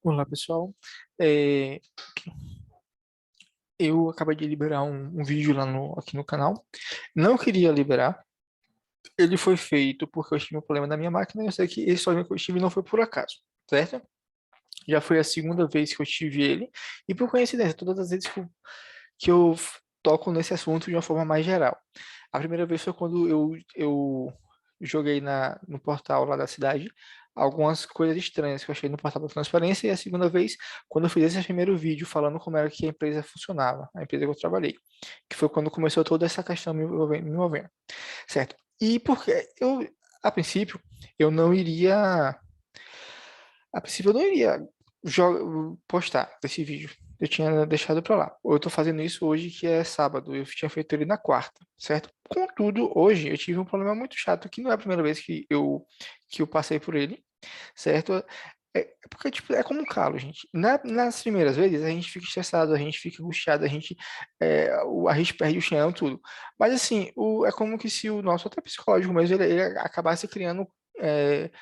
Olá, pessoal. É, eu acabei de liberar um vídeo aqui no canal. Não queria liberar. Ele foi feito porque eu tive um problema na minha máquina e eu sei que esse problema que eu tive não foi por acaso, certo? Já foi a segunda vez que eu tive ele. E por coincidência, todas as vezes que eu toco nesse assunto de uma forma mais geral. A primeira vez foi quando eu joguei no portal lá da cidade algumas coisas estranhas que eu achei no portal da transparência, e a segunda vez, quando eu fiz esse primeiro vídeo falando como era que a empresa funcionava, a empresa que eu trabalhei, que foi quando começou toda essa questão me envolvendo, certo? E porque a princípio, eu não iria a princípio eu não iria postar esse vídeo. Eu tinha deixado pra lá. Eu tô fazendo isso hoje, que é sábado. Eu tinha feito ele na quarta, certo? Contudo, hoje eu tive um problema muito chato, que não é a primeira vez que eu passei por ele, certo? É porque, tipo, é como um calo, gente. Nas primeiras vezes, a gente fica estressado, a gente fica angustiado, a gente perde o chão, tudo. Mas, assim, é como que se o nosso, até psicológico mesmo, ele acabasse criando,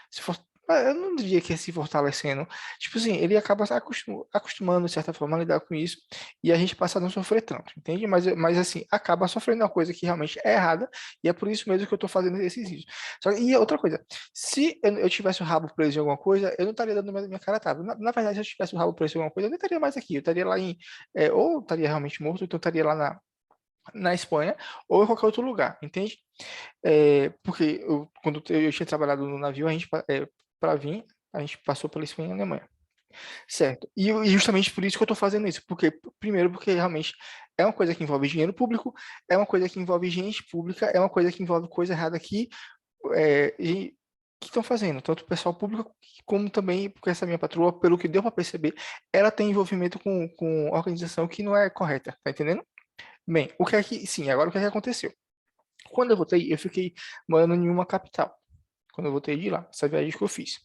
se for, eu não diria que é se fortalecendo. Tipo assim, ele acaba se acostumando, de certa forma, a lidar com isso, e a gente passa a não sofrer tanto, entende? Mas assim, acaba sofrendo uma coisa que realmente é errada, e é por isso mesmo que eu tô fazendo esses vídeos. E outra coisa, se eu tivesse o rabo preso em alguma coisa, eu não estaria dando minha cara a tapa. Na verdade, se eu tivesse o rabo preso em alguma coisa, eu não estaria mais aqui. Eu estaria lá ou eu estaria realmente morto, ou então eu estaria lá na Espanha, ou em qualquer outro lugar, entende? Porque quando eu tinha trabalhado no navio, para vir, a gente passou pela Espanha e Alemanha. Certo. E justamente por isso que eu estou fazendo isso. Primeiro, porque realmente é uma coisa que envolve dinheiro público, é uma coisa que envolve gente pública, é uma coisa que envolve coisa errada que estão fazendo, tanto o pessoal público como também, porque essa minha patroa, pelo que deu para perceber, ela tem envolvimento com organização que não é correta, tá entendendo? Bem, sim, agora o que é que aconteceu? Quando eu voltei, eu fiquei morando em uma capital. Quando eu voltei de lá, essa viagem que eu fiz.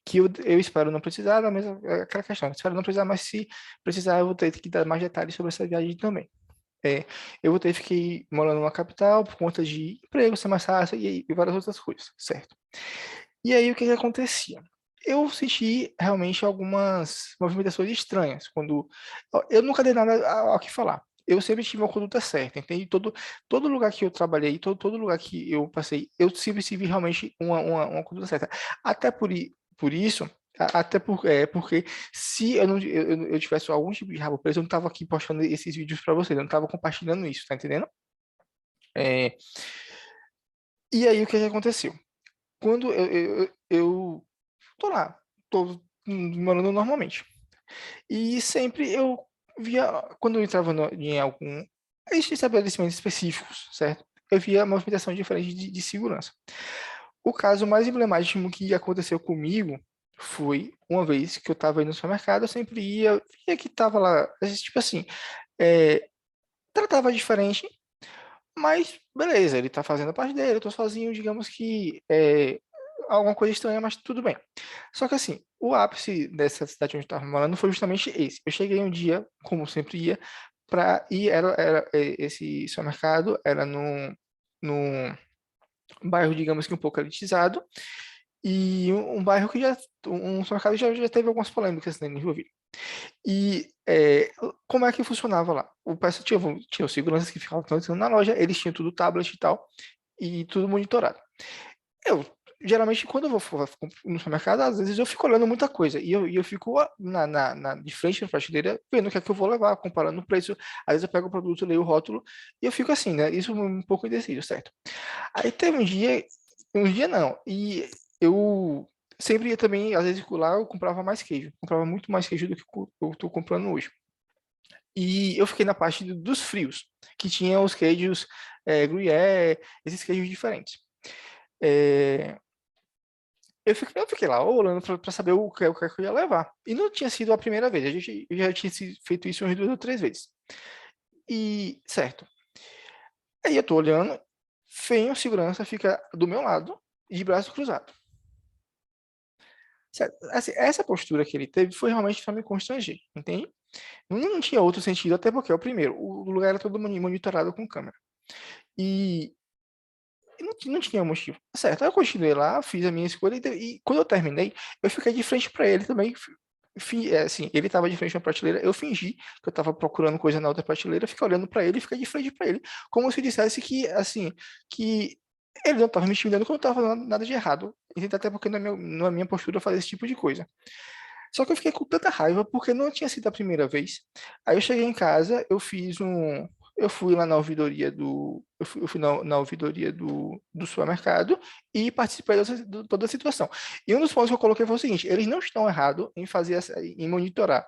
Que eu espero não precisar, aquela questão, espero não precisar, mas se precisar, eu vou ter que dar mais detalhes sobre essa viagem também. É, fiquei morando numa capital por conta de emprego ser mais fácil e várias outras coisas, certo? E aí, o que que acontecia? Eu senti realmente algumas movimentações estranhas, quando eu nunca dei nada ao que falar. Eu sempre tive uma conduta certa, entende? Todo lugar que eu trabalhei, todo lugar que eu passei, eu sempre tive realmente uma conduta certa. Até por isso, porque se eu tivesse algum tipo de rabo preso, eu não estava aqui postando esses vídeos para vocês, eu não estava compartilhando isso, tá entendendo? É, e aí, o que que aconteceu? Quando eu tô lá, tô morando normalmente. E sempre eu via, quando eu entrava em algum estabelecimentos específicos, certo? Eu via uma movimentação diferente de segurança. O caso mais emblemático que aconteceu comigo foi uma vez que eu estava indo no supermercado, eu sempre via que tava lá, tipo assim, é, tratava diferente, mas beleza, ele tá fazendo a parte dele, eu tô sozinho, digamos que alguma coisa estranha, mas tudo bem. Só que assim, o ápice dessa cidade onde eu estava morando foi justamente esse. Eu cheguei um dia, como sempre ia, para ir, esse supermercado era num bairro, digamos que um pouco elitizado, e um bairro que um supermercado já teve algumas polêmicas nele envolvido. E como é que funcionava lá? O pessoal tinha os seguranças que ficavam tanto na loja, eles tinham tudo tablet e tal, e tudo monitorado. Eu, geralmente, quando eu vou no supermercado, às vezes eu fico olhando muita coisa, e eu fico de frente na prateleira, vendo o que é que eu vou levar, comparando o preço. Às vezes eu pego o produto, leio o rótulo, e eu fico assim, né? Isso um pouco indeciso, certo? Aí teve um dia não, e eu sempre ia também, às vezes lá eu comprava mais queijo, comprava muito mais queijo do que eu tô comprando hoje. E eu fiquei na parte dos frios, que tinha os queijos Gruyère, esses queijos diferentes. É, eu fiquei lá olhando para saber o que eu ia levar. E não tinha sido a primeira vez, eu já tinha feito isso umas 2 ou 3 vezes. E, certo. Aí eu tô olhando, vem o segurança, fica do meu lado, de braço cruzado. Certo? Assim, essa postura que ele teve foi realmente para me constranger, entende? Não tinha outro sentido, até porque, o primeiro, o lugar era todo monitorado com câmera. E não tinha motivo. Certo, aí eu continuei lá, fiz a minha escolha, e quando eu terminei, eu fiquei de frente para ele também, assim, ele estava de frente à prateleira, eu fingi que eu estava procurando coisa na outra prateleira, fiquei olhando para ele e fiquei de frente para ele, como se dissesse que, assim, que ele não estava me intimidando, que eu não estava fazendo nada de errado. Entende? Até porque na minha postura eu fazia esse tipo de coisa. Só que eu fiquei com tanta raiva porque não tinha sido a primeira vez. Aí eu cheguei em casa, eu fui lá na ouvidoria eu fui na ouvidoria do supermercado e participei de toda a situação. E um dos pontos que eu coloquei foi o seguinte: eles não estão errados em em monitorar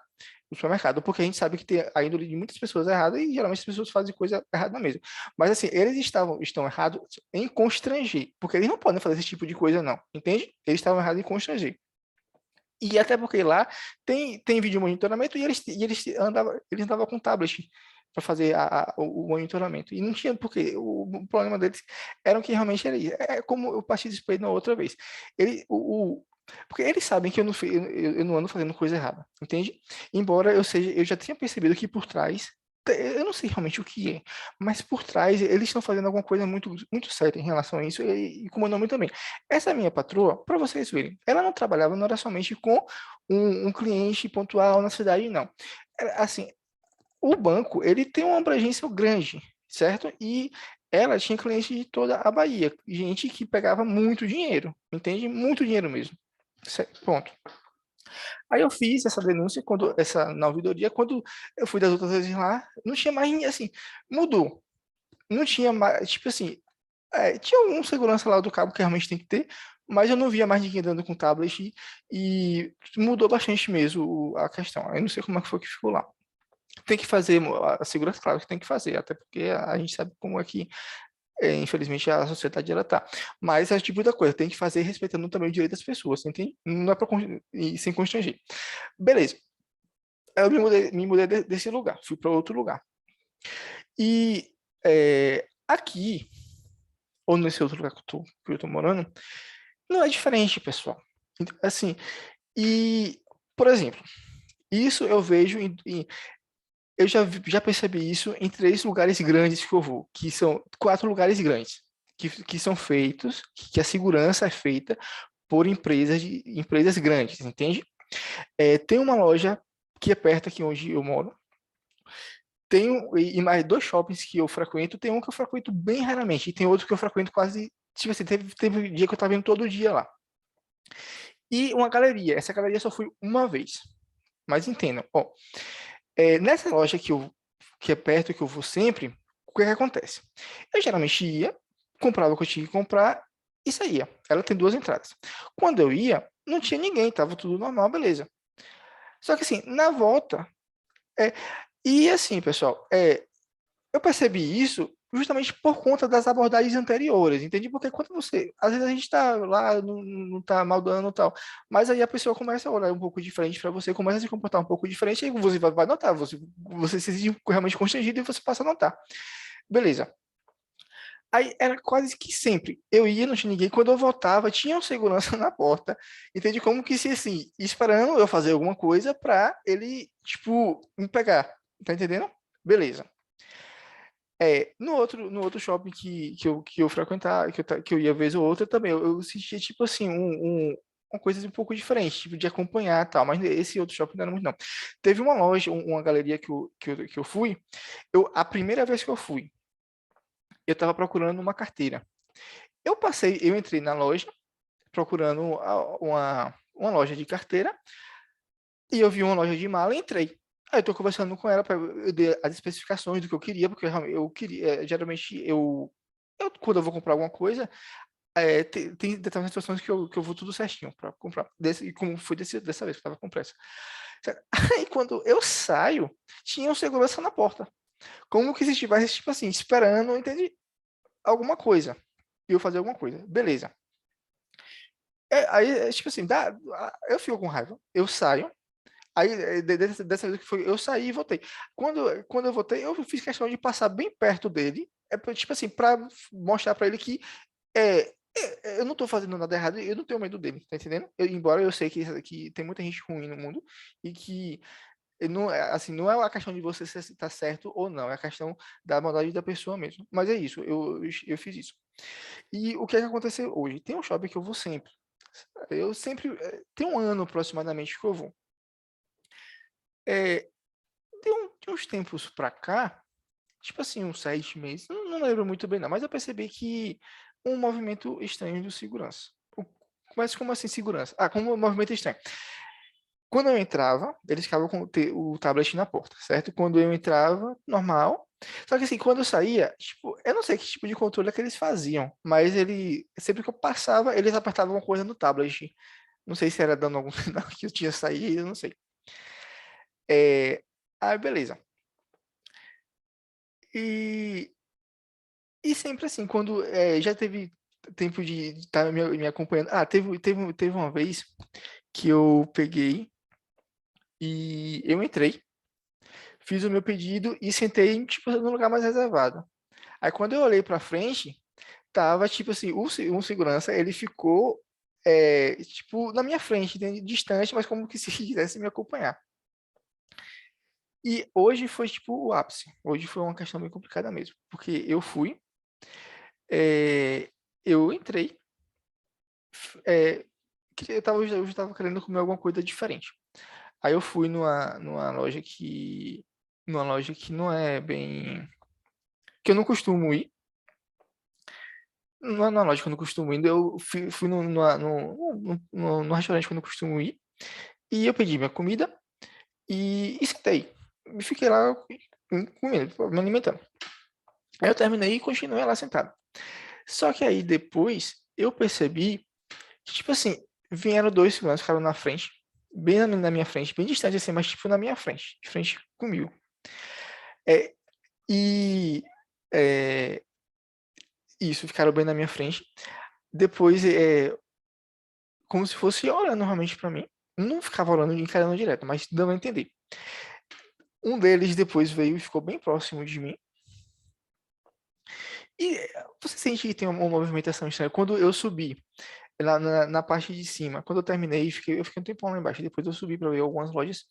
o supermercado, porque a gente sabe que tem a índole de muitas pessoas errada e geralmente as pessoas fazem coisa errada mesmo. Mas assim, estão errados em constranger, porque eles não podem fazer esse tipo de coisa não, entende? Eles estavam errados em constranger. E até porque lá tem vídeo monitoramento e eles andavam com tablet para fazer o monitoramento. E não tinha, porque o problema deles era que realmente era isso. É como eu participei na outra vez. Ele, porque eles sabem que eu não ando fazendo coisa errada, entende? Embora eu já tinha percebido que por trás, eu não sei realmente o que é, mas por trás eles estão fazendo alguma coisa muito séria em relação a isso e com o meu nome também. Essa minha patroa, para vocês verem, ela não trabalhava, não era somente com um cliente pontual na cidade, não. Assim, o banco, ele tem uma abrangência grande, certo? E ela tinha clientes de toda a Bahia, gente que pegava muito dinheiro, entende? Muito dinheiro mesmo. Ponto. Aí eu fiz essa denúncia na ouvidoria, quando eu fui das outras vezes lá, não tinha mais, assim, mudou. Não tinha mais, tipo assim, tinha um segurança lá do cabo que realmente tem que ter, mas eu não via mais ninguém dando com tablet e mudou bastante mesmo a questão. Eu não sei como é que foi que ficou lá. Tem que fazer, a segurança, claro que tem que fazer, até porque a gente sabe como é que, infelizmente, a sociedade ela tá. Mas é o tipo da coisa, tem que fazer respeitando também o direito das pessoas, entende? Não é para sem constranger. Beleza. Aí eu me mudei desse lugar, fui para outro lugar. E aqui, ou nesse outro lugar que eu tô morando, não é diferente, pessoal. Assim, e, por exemplo, isso eu vejo eu já percebi isso em 3 lugares grandes que eu vou, que são 4 lugares grandes, que são feitos, que a segurança é feita por empresas grandes, entende? Tem uma loja que é perto aqui onde eu moro, e mais 2 shoppings que eu frequento, tem um que eu frequento bem raramente, e tem outro que eu frequento quase, tipo assim, teve dia que eu tava indo todo dia lá. E uma galeria, essa galeria só fui uma vez, mas entendam, ó, nessa loja que é perto, que eu vou sempre, o que é que acontece? Eu geralmente ia, comprava o que eu tinha que comprar e saía. Ela tem 2 entradas. Quando eu ia, não tinha ninguém, tava tudo normal, beleza. Só que assim, na volta, é, e assim, pessoal, eu percebi isso justamente por conta das abordagens anteriores, entende? Porque quando às vezes a gente está lá, não tá maldando e tal, mas aí a pessoa começa a olhar um pouco diferente para você, começa a se comportar um pouco diferente, aí você vai notar, você se sente realmente constrangido e você passa a notar. Beleza. Aí era quase que sempre. Eu ia, não tinha ninguém. Quando eu voltava, tinha um segurança na porta. Entende? Como que se assim, esperando eu fazer alguma coisa para ele, tipo, me pegar. Tá entendendo? Beleza. No outro shopping que eu frequentava, que eu ia vez ou outra também, eu sentia, tipo assim, uma coisa um pouco diferente, tipo, de acompanhar e tal, mas esse outro shopping não era muito, não. Teve uma loja, uma galeria que eu fui, a primeira vez que eu estava procurando uma carteira. Eu entrei na loja, procurando uma loja de carteira, e eu vi uma loja de mala e entrei. Aí eu tô conversando com ela, eu dei as especificações do que eu queria, porque eu queria, geralmente, quando eu vou comprar alguma coisa, tem determinadas situações que eu vou tudo certinho para comprar. E como foi dessa vez que eu tava com pressa. Certo? Aí quando eu saio, tinha um segurança na porta. Como que se estivesse, tipo assim, esperando, entende? Alguma coisa. E eu fazer alguma coisa. Beleza. Aí, tipo assim, eu fico com raiva. Eu saio. Aí, dessa vez que foi, eu saí e voltei. Quando eu voltei, eu fiz questão de passar bem perto dele, tipo assim, para mostrar para ele que eu não tô fazendo nada errado, eu não tenho medo dele, tá entendendo? Embora eu sei que tem muita gente ruim no mundo e que não, assim, não é a questão de você se tá certo ou não, é a questão da maldade da pessoa mesmo. Mas é isso, eu fiz isso. E o que é que aconteceu hoje? Tem um shopping que eu vou sempre. Eu sempre. Tem um ano aproximadamente que eu vou. De uns tempos para cá, tipo assim, uns 7 meses, não lembro muito bem não, mas eu percebi que um movimento estranho do segurança. Mas como assim segurança? Ah, como um movimento estranho. Quando eu entrava, eles ficavam com o tablet na porta, certo? Quando eu entrava, normal. Só que assim, quando eu saía, tipo, eu não sei que tipo de controle é que eles faziam, mas sempre que eu passava, eles apertavam alguma coisa no tablet. Não sei se era dando algum sinal que eu tinha saído, não sei. Aí, beleza. E, e sempre assim, quando já teve tempo de estar me acompanhando. Ah, teve uma vez que eu peguei e eu entrei, fiz o meu pedido e sentei, tipo, no lugar mais reservado. Aí quando eu olhei pra frente, tava, tipo assim, um segurança, ele ficou, tipo, na minha frente, distante, mas como que se quisesse me acompanhar. E hoje foi, tipo, o ápice. Hoje foi uma questão bem complicada mesmo. Porque eu fui, eu entrei, é, eu já tava querendo comer alguma coisa diferente. Aí eu fui numa loja que não é bem, que eu não costumo ir. Não é na loja que eu não costumo ir, eu fui no restaurante que eu não costumo ir, e eu pedi minha comida e sentei. E fiquei lá comendo, me alimentando. Aí eu terminei e continuei lá sentado. Só que aí depois eu percebi que, tipo assim, vieram dois seguranças, ficaram na frente, bem na minha frente, bem distante assim, mas tipo na minha frente, de frente comigo. É, e é, isso, ficaram bem na minha frente. Depois, como se fosse olhando normalmente pra mim. Não ficava olhando e encarando direto, mas dando a entender. Um deles depois veio e ficou bem próximo de mim. E você sente que tem uma movimentação estranha. Quando eu subi na parte de cima, quando eu terminei, eu fiquei um tempão lá embaixo. Depois eu subi para ver algumas lojas.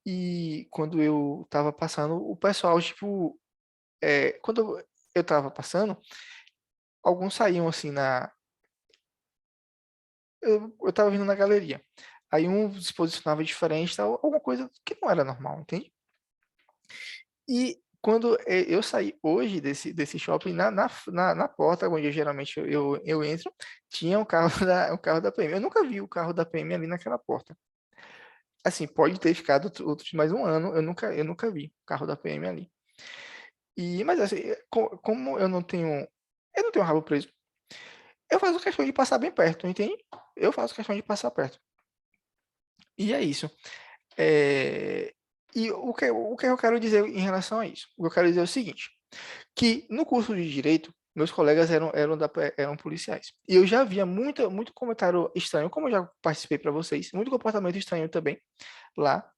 E quando eu tava passando, o pessoal, tipo, quando eu tava passando, alguns saíam assim na. Eu tava vindo na galeria. Aí um se posicionava diferente, tal, alguma coisa que não era normal, entende? E quando eu saí hoje desse shopping, na porta onde geralmente eu entro, tinha o carro da PM. Eu nunca vi o carro da PM ali naquela porta. Assim, pode ter ficado mais um ano, eu nunca vi o carro da PM ali. Mas assim, como eu não tenho rabo preso, eu faço questão de passar bem perto, entende? Eu faço questão de passar perto. E é isso. É, e o que eu quero dizer em relação a isso? O que eu quero dizer é o seguinte, que no curso de Direito, meus colegas eram policiais. E eu já via muito comentário estranho, como eu já participei para vocês, muito comportamento estranho também lá.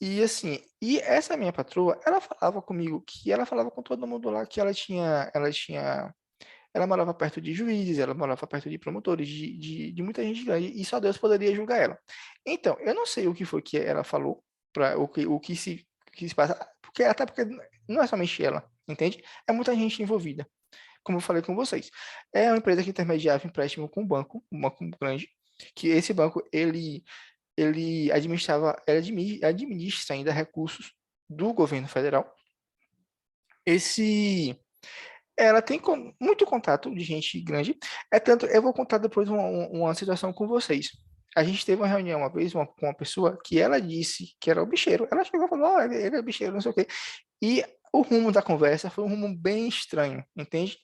E assim, essa minha patroa, ela falava comigo que ela falava com todo mundo lá que ela morava perto de juízes, ela morava perto de promotores, de muita gente grande, e só Deus poderia julgar ela. Então, eu não sei o que foi que ela falou, o que se passa, até porque não é somente ela, entende? É muita gente envolvida, como eu falei com vocês. É uma empresa que intermediava empréstimo com um banco grande, que esse banco, ele administra ainda recursos do governo federal. Esse Ela tem muito contato de gente grande. É tanto, eu vou contar depois uma situação com vocês. A gente teve uma reunião uma vez com uma pessoa que ela disse que era o bicheiro. Ela chegou e falou: "Ó, ele é bicheiro, não sei o quê." E o rumo da conversa foi um rumo bem estranho, entende?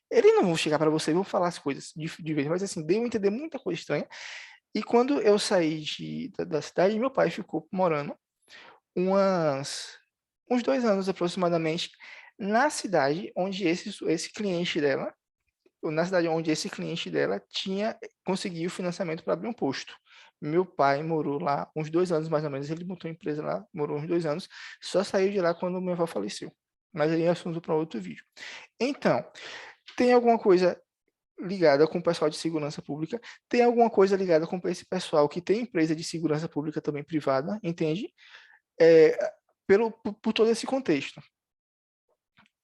Eles não vão chegar para você e vão falar as coisas de vez, mas assim, deu a entender muita coisa estranha. E quando eu saí da cidade, meu pai ficou morando uns 2 anos aproximadamente na cidade onde esse cliente dela, na cidade onde esse cliente dela conseguiu financiamento para abrir um posto. Meu pai morou lá uns 2 anos mais ou menos, ele montou a empresa lá, morou uns 2 anos, só saiu de lá quando minha avó faleceu. Mas aí é assunto para outro vídeo. Então, tem alguma coisa ligada com o pessoal de segurança pública, tem alguma coisa ligada com esse pessoal que tem empresa de segurança pública também privada, entende? É, por todo esse contexto.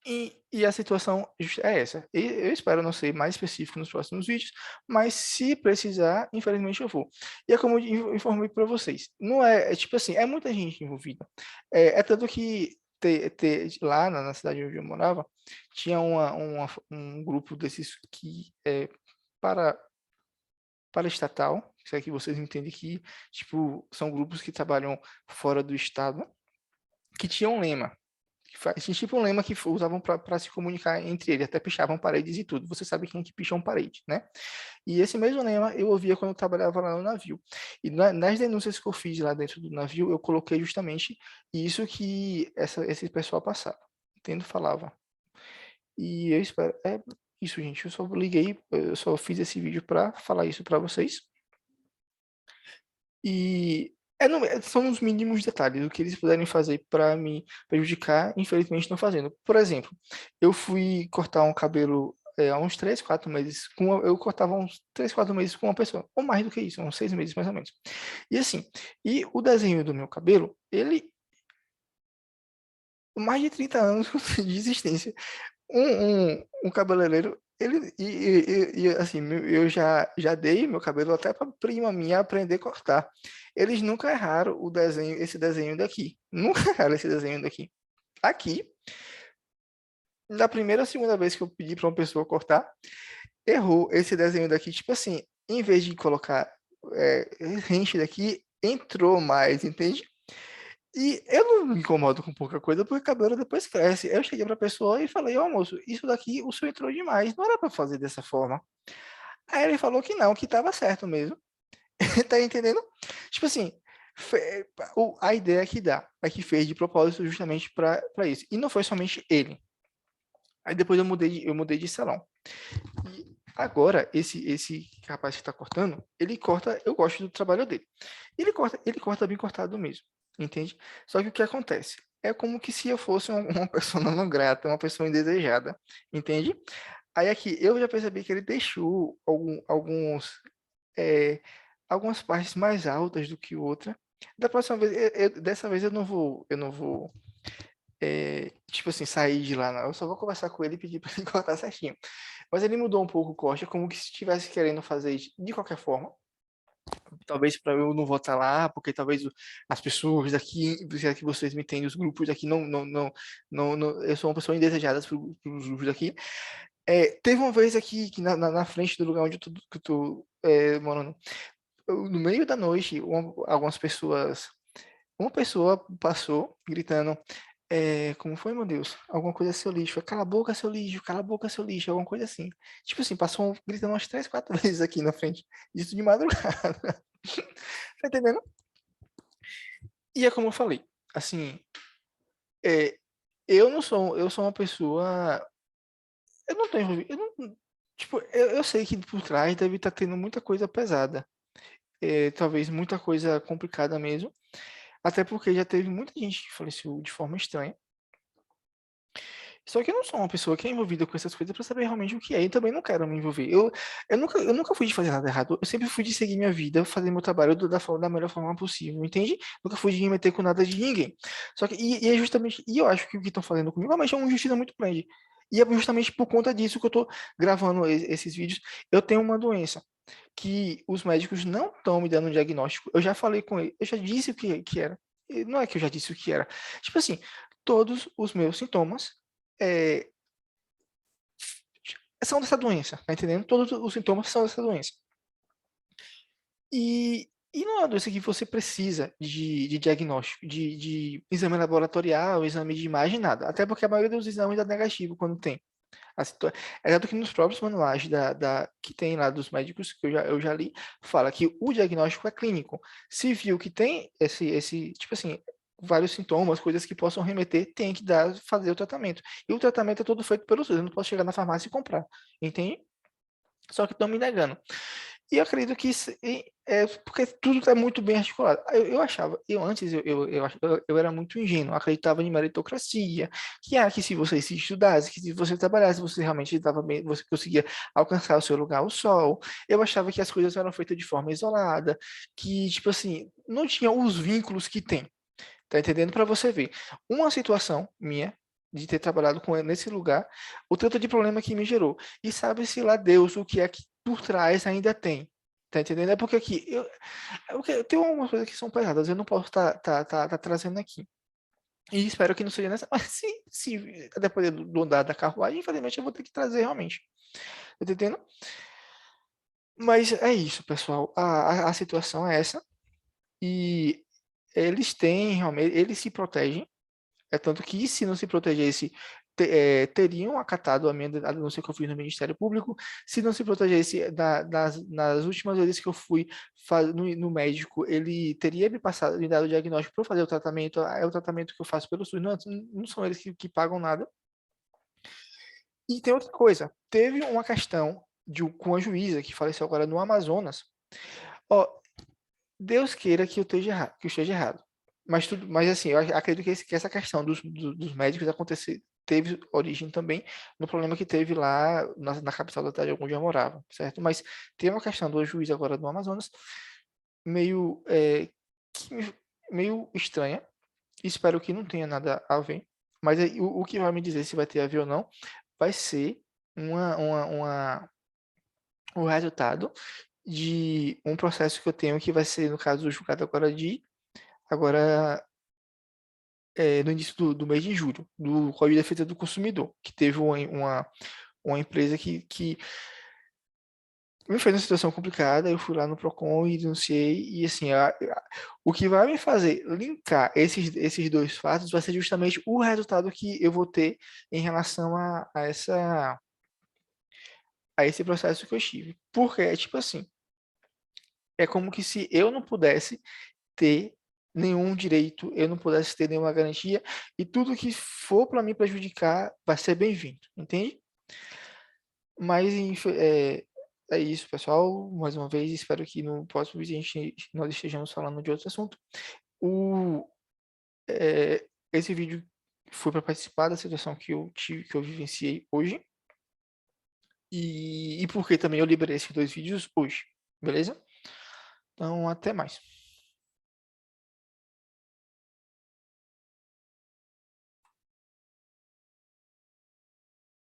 E a situação é essa. E eu espero não ser mais específico nos próximos vídeos, mas se precisar, infelizmente eu vou. E é como eu informei para vocês, não é, tipo assim, é muita gente envolvida. É tanto que lá na cidade onde eu morava, tinha um grupo desses que é para, para estatal, se é que vocês entendem que, tipo, são grupos que trabalham fora do estado, que tinham um lema. Tinha tipo um lema que usavam para se comunicar entre eles, até pichavam paredes e tudo. Você sabe quem é que picham parede, né? E esse mesmo lema eu ouvia quando eu trabalhava lá no navio. E nas denúncias que eu fiz lá dentro do navio, eu coloquei justamente isso que esse pessoal passava. Entendo, falava. E eu espero. É isso, gente. Eu só liguei, eu só fiz esse vídeo para falar isso para vocês. E são os mínimos detalhes, o que eles puderem fazer para me prejudicar, infelizmente estão fazendo. Por exemplo, eu fui cortar um cabelo há uns 3, 4 meses, eu cortava uns 3, 4 meses com uma pessoa, ou mais do que isso, uns 6 meses mais ou menos. E assim, e o desenho do meu cabelo, ele, mais de 30 anos de existência, um cabeleireiro, ele, assim, eu já dei meu cabelo até para prima minha aprender a cortar. Eles nunca erraram esse desenho daqui. Nunca erraram esse desenho daqui. Aqui, na primeira ou segunda vez que eu pedi para uma pessoa cortar, errou esse desenho daqui. Tipo assim, em vez de colocar rente daqui, entrou mais, entende? E eu não me incomodo com pouca coisa, porque o cabelo depois cresce. Eu cheguei pra pessoa e falei, ô moço, isso daqui o senhor entrou demais, não era pra fazer dessa forma. Aí ele falou que não, que tava certo mesmo. Tá entendendo? Tipo assim, a ideia que dá é que fez de propósito justamente pra isso. E não foi somente ele. Aí depois eu mudei de salão. E agora, esse rapaz que tá cortando, ele corta, eu gosto do trabalho dele. Ele corta bem cortado mesmo, entende? Só que o que acontece? É como que se eu fosse uma pessoa não grata, uma pessoa indesejada, entende? Aí aqui, eu já percebi que ele deixou é, algumas partes mais altas do que outra. Da próxima vez, dessa vez eu não vou, tipo assim, sair de lá, não. Eu só vou conversar com ele e pedir para ele cortar certinho. Mas ele mudou um pouco o corte, como que se estivesse querendo fazer de qualquer forma. Talvez para eu não votar lá, porque talvez as pessoas daqui, se é que vocês me entendem, os grupos daqui eu sou uma pessoa indesejada para os grupos daqui. Teve uma vez aqui que na frente do lugar onde que eu tô morando, no meio da noite, algumas pessoas, uma pessoa passou gritando, como foi, meu Deus? Alguma coisa seu lixo. Cala a boca, seu lixo, cala a boca, seu lixo, alguma coisa assim. Tipo assim, passou gritando umas 3, 4 vezes aqui na frente. Isso de madrugada. Tá entendendo? E é como eu falei, assim, é, eu sou uma pessoa, eu não tô envolvido, tipo, eu sei que por trás deve estar tendo muita coisa pesada, talvez muita coisa complicada mesmo, até porque já teve muita gente que faleceu de forma estranha. Só que eu não sou uma pessoa que é envolvida com essas coisas para saber realmente o que é, e também não quero me envolver. Eu nunca fui de fazer nada errado, eu sempre fui de seguir minha vida, fazer meu trabalho da melhor forma possível, entende? Nunca fui de me meter com nada de ninguém. Só que, e é justamente, e eu acho que o que estão fazendo comigo realmente é uma injustiça muito grande. E é justamente por conta disso que eu tô gravando esses vídeos. Eu tenho uma doença que os médicos não estão me dando um diagnóstico. Eu já falei com ele, eu já disse que era. E não é que eu já disse o que era. Tipo assim, todos os meus sintomas é, são dessa doença, tá entendendo? Todos os sintomas são dessa doença. E não é uma doença que você precisa de diagnóstico, de exame laboratorial, exame de imagem, nada. Até porque a maioria dos exames é negativo quando tem. É tanto que nos próprios manuais que tem lá dos médicos, que eu já li, fala que o diagnóstico é clínico. Se viu que tem tipo assim, vários sintomas, coisas que possam remeter, tem que fazer o tratamento. E o tratamento é todo feito pelo SUS, eu não posso chegar na farmácia e comprar, entende? Só que estão me negando. E eu acredito que isso porque tudo está muito bem articulado. Eu achava, eu antes eu era muito ingênuo, acreditava em meritocracia, que se você se estudasse, que se você trabalhasse, você realmente estava bem, você conseguia alcançar o seu lugar ao sol. Eu achava que as coisas eram feitas de forma isolada, que, tipo assim, não tinha os vínculos que tem. Tá entendendo? Para você ver. Uma situação minha. de ter trabalhado com ele nesse lugar, o tanto de problema que me gerou. E sabe-se lá Deus o que é que por trás ainda tem. Tá entendendo? É porque aqui, eu tenho algumas coisas que são pesadas, eu não posso tá trazendo aqui. E espero que não seja nessa. Mas se a depender do andar da carruagem, infelizmente eu vou ter que trazer realmente. Tá entendendo? Mas é isso, pessoal. A situação é essa. E eles têm realmente, eles se protegem. É tanto que se não se protegesse, teriam acatado a minha a denúncia que eu fiz no Ministério Público. Se não se protegesse nas últimas vezes que eu fui no médico, ele teria me passado, me dado o diagnóstico para eu fazer o tratamento. É o tratamento que eu faço pelo SUS, não são eles que pagam nada. E tem outra coisa, teve uma questão com a juíza que faleceu agora no Amazonas. Ó, Deus queira que que eu esteja errado. Mas assim, eu acredito que essa questão dos médicos teve origem também no problema que teve lá na capital da cidade onde eu morava, certo? Mas tem uma questão do juiz agora do Amazonas meio, meio estranha. Espero que não tenha nada a ver. Mas o que vai me dizer se vai ter a ver ou não vai ser o resultado de um processo que eu tenho que vai ser, no caso, julgado agora no início do mês de julho, do Código de Defesa do Consumidor, que teve uma empresa que me fez uma situação complicada, eu fui lá no Procon e denunciei, e assim, o que vai me fazer linkar esses dois fatos vai ser justamente o resultado que eu vou ter em relação a esse processo que eu tive. Porque é tipo assim, é como que se eu não pudesse ter nenhum direito, eu não pudesse ter nenhuma garantia, e tudo que for para me prejudicar vai ser bem-vindo, entende? Mas é isso, pessoal. Mais uma vez, espero que no próximo vídeo nós estejamos falando de outro assunto. O, esse vídeo foi para participar da situação que eu tive, que eu vivenciei hoje, e porque também eu liberei esses dois vídeos hoje, beleza? Então, até mais.